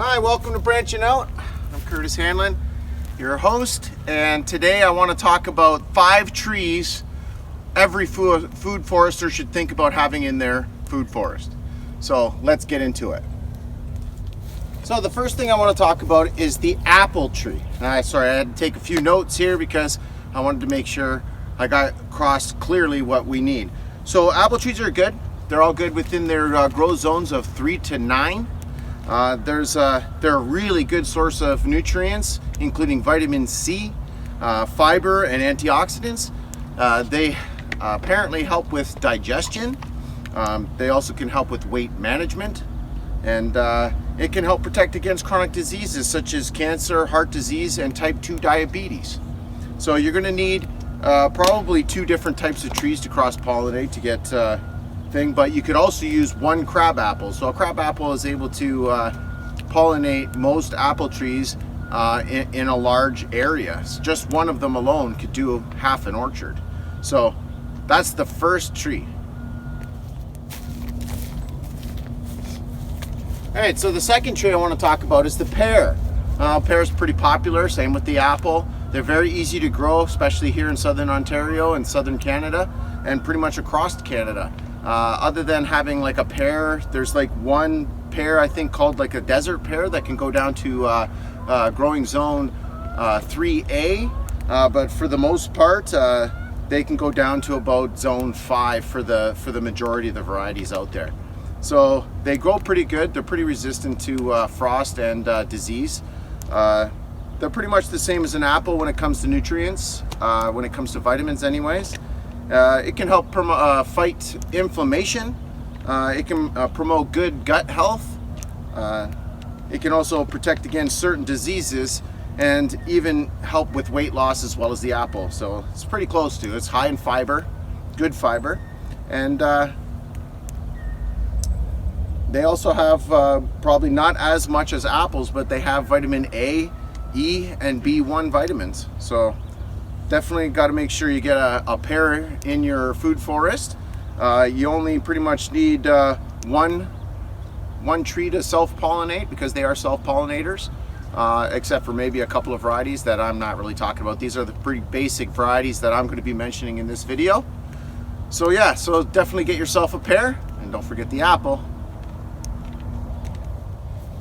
Hi, welcome to Branching Out. I'm Curtis Hanlon, your host, and today I want to talk about 5 trees every food forester should think about having in their food forest. So let's get into it. So the first thing I want to talk about is the apple tree. Sorry, I had to take a few notes here because I wanted to make sure I got across clearly what we need. So apple trees are good. They're all good within their growth zones of 3 to 9. They're a really good source of nutrients, including vitamin C, fiber, and antioxidants. They apparently help with digestion. They also can help with weight management, and it can help protect against chronic diseases such as cancer, heart disease, and type 2 diabetes. So you're going to need probably 2 different types of trees to cross-pollinate to get but you could also use 1 crab apple. So a crab apple is able to pollinate most apple trees in a large area. So just one of them alone could do half an orchard. So that's the first tree. All right, so the second tree I want to talk about is the pear. Pear is pretty popular, same with the apple. They're very easy to grow, especially here in southern Ontario and southern Canada, and pretty much across Canada. Other than having like a pear, there's like one pear I think called like a desert pear that can go down to growing zone 3A, but for the most part they can go down to about zone 5 for the majority of the varieties out there. So they grow pretty good. They're pretty resistant to frost and disease. They're pretty much the same as an apple when it comes to nutrients, when it comes to vitamins anyways. It can help fight inflammation. It can promote good gut health. It can also protect against certain diseases and even help with weight loss as well as the apple. So it's pretty close to. It's high in fiber, good fiber, and they also have probably not as much as apples, but they have vitamin A, E, and B1 vitamins. So definitely got to make sure you get a pear in your food forest. You only pretty much need one tree to self-pollinate because they are self-pollinators, except for maybe a couple of varieties that I'm not really talking about. These are the pretty basic varieties that I'm going to be mentioning in this video. So yeah, so definitely get yourself a pear, and don't forget the apple.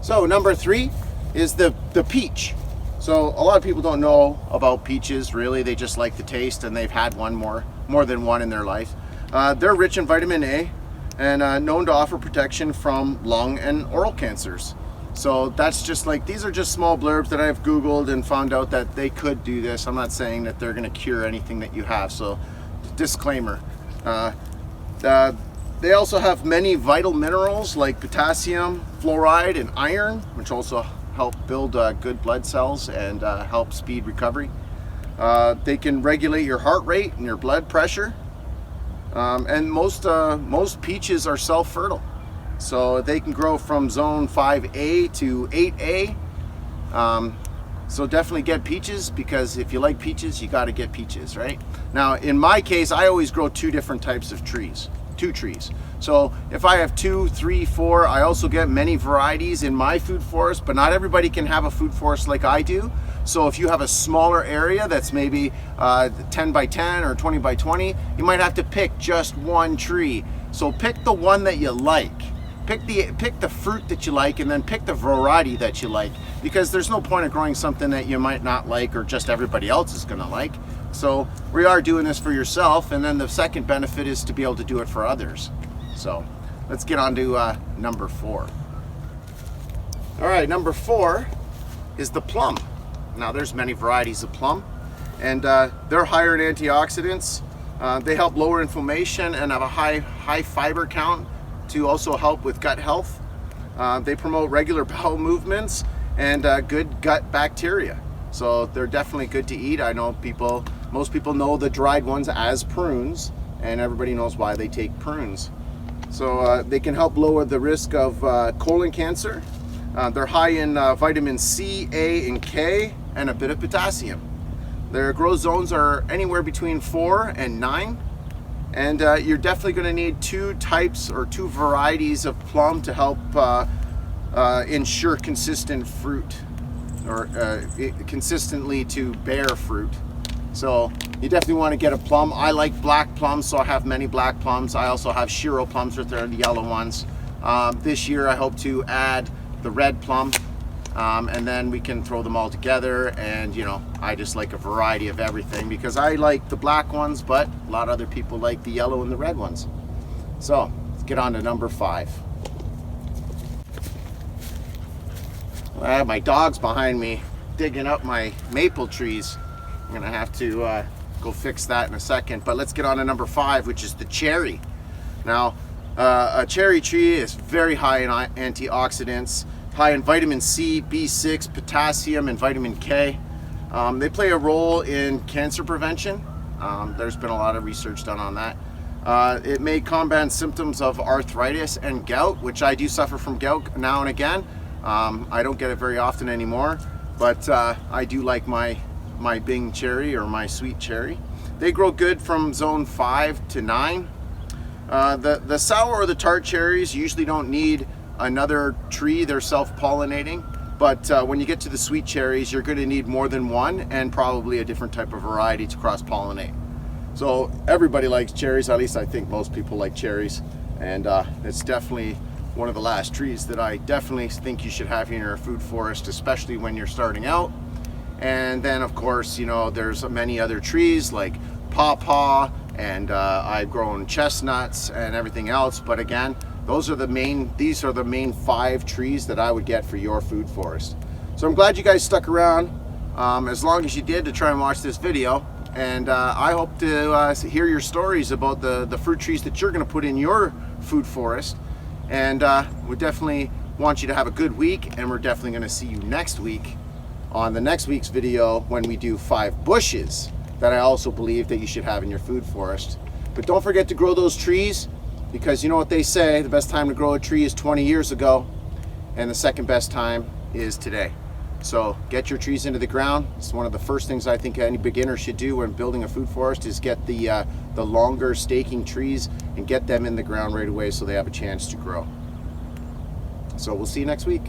So number 3 is the peach. So a lot of people don't know about peaches really. They just like the taste, and they've had one more than one in their life. They're rich in vitamin A and known to offer protection from lung and oral cancers. So that's just like, these are just small blurbs that I've Googled and found out that they could do this. I'm not saying that they're going to cure anything that you have. So disclaimer. They also have many vital minerals like potassium, fluoride, and iron, which also help build good blood cells and help speed recovery. They can regulate your heart rate and your blood pressure. And most peaches are self-fertile. So they can grow from zone 5A to 8A. So definitely get peaches, because if you like peaches, you got to get peaches, right? Now, in my case, I always grow 2 different types of trees. 2 trees. So if I have 2, 3, 4, I also get many varieties in my food forest, but not everybody can have a food forest like I do. So if you have a smaller area that's maybe 10 by 10 or 20 by 20, you might have to pick just 1 tree. So pick the one that you like. Pick the fruit that you like, and then pick the variety that you like, because there's no point of growing something that you might not like or just everybody else is going to like. So we are doing this for yourself, and then the second benefit is to be able to do it for others. So let's get on to number 4. All right, number 4 is the plum. Now there's many varieties of plum, and they're higher in antioxidants. They help lower inflammation and have a high fiber count to also help with gut health. They promote regular bowel movements and good gut bacteria. So they're definitely good to eat. I know most people know the dried ones as prunes, and everybody knows why they take prunes. So they can help lower the risk of colon cancer. They're high in vitamin C, A, and K, and a bit of potassium. Their growth zones are anywhere between 4 and 9. And you're definitely going to need 2 types or 2 varieties of plum to help ensure consistent fruit, or consistently to bear fruit. So you definitely want to get a plum. I like black plums, so I have many black plums. I also have Shiro plums, which are the yellow ones. This year I hope to add the red plum, and then we can throw them all together. And you know, I just like a variety of everything because I like the black ones, but a lot of other people like the yellow and the red ones. So let's get on to number 5. I have my dogs behind me digging up my maple trees. I'm gonna have to go fix that in a second, but let's get on to number 5, which is the cherry. Now, a cherry tree is very high in antioxidants, high in vitamin C, B6, potassium, and vitamin K. They play a role in cancer prevention. There's been a lot of research done on that. It may combat symptoms of arthritis and gout, which I do suffer from gout now and again. I don't get it very often anymore, but I do like my Bing cherry, or my sweet cherry. They grow good from zone 5 to 9. The sour or the tart cherries usually don't need another tree. They're self-pollinating, but when you get to the sweet cherries, you're going to need more than one, and probably a different type of variety to cross-pollinate. So everybody likes cherries, at least I think most people like cherries, and it's definitely one of the last trees that I definitely think you should have in your food forest, especially when you're starting out. And then of course, you know, there's many other trees like pawpaw, and I've grown chestnuts and everything else, but again, these are the main 5 trees that I would get for your food forest. So I'm glad you guys stuck around as long as you did to try and watch this video, and I hope to hear your stories about the fruit trees that you're going to put in your food forest. And we definitely want you to have a good week, and we're definitely going to see you next week on the next week's video when we do 5 bushes that I also believe that you should have in your food forest. But don't forget to grow those trees, because you know what they say, the best time to grow a tree is 20 years ago, and the second best time is today. So get your trees into the ground. It's one of the first things I think any beginner should do when building a food forest, is get the longer staking trees and get them in the ground right away so they have a chance to grow. So we'll see you next week.